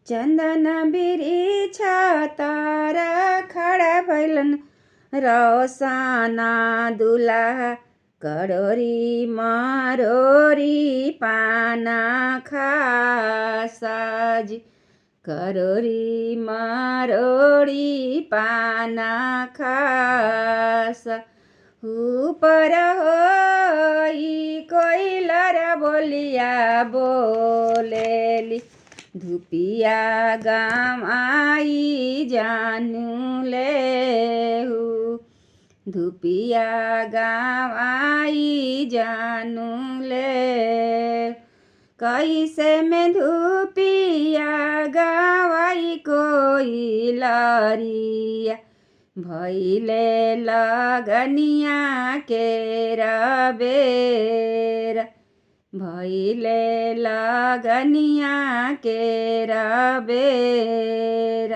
चन्दन बिरिछ तर खडा भैलन रौसाना दुलाहा करोरी मरोरी पाना खासाजी करोरी मरोरी पाना खासा ऊपर होई कोइलर बोलिया बोलेली धुपिया गाम आई जानुले धुपिया गाम आई जानुले कैसे में धुपिया गावाई कोइलरिया भैले लगनिया के रबेर भैले लगनिया के रबेर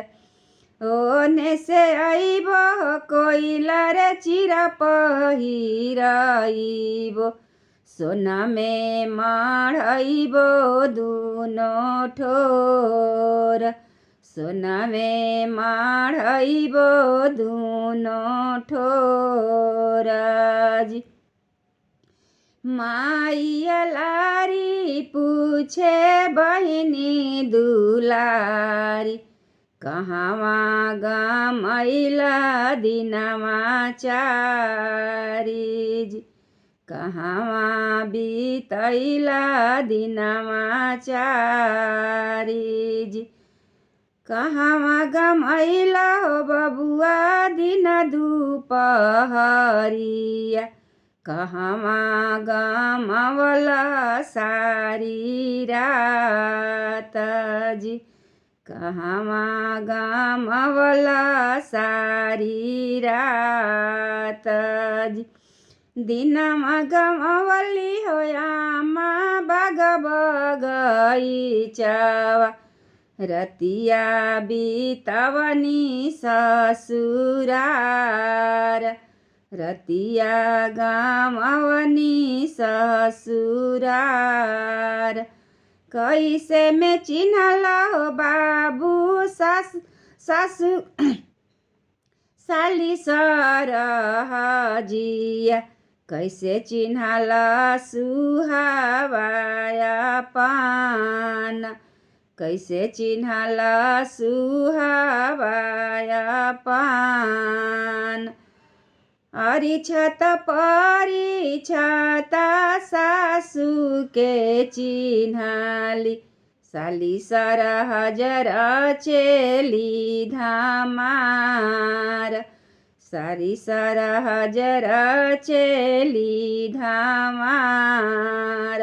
ओने से आइबो कोइलर चिरा पहिराइबो सोना में मढ़ाइबो दुनो ठोर सोना में मढ़ाइबो दुनो ठोराजी माइया लारी पूछे बहिनी दुलारी कहवा गमैला दिनमा चारीजी कहवा बितैला दिनमा चारीजी कहवा गमैला हो बबुआ दिन दुपहरिया कहवा गमवला सारी रात जी कहवा गमवला सारी रात जी दिनमा गमवली हो आमा बाग बगैचवा रतिया बितवनी ससुरार रतिया गमवनी ससुरार कैसे में चिन्हला हो बाबू सासु साली सरहजिया कैसे चिन्हला सुहावाया पान कैसे चिन्हला सुहावाया पान अरिछत परिछत सासु के चिन्हली साली सरहजर चेली धामार सारी सरहजर चेली धामार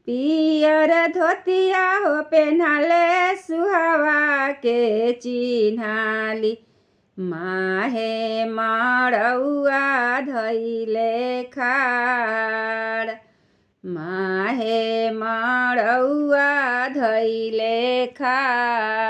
पियर धोतिया हो पेन्हले सुहावा के चिन्हली माहे मड़ौआ धैले खाड़ माहे मड़ौआ धैले खाड़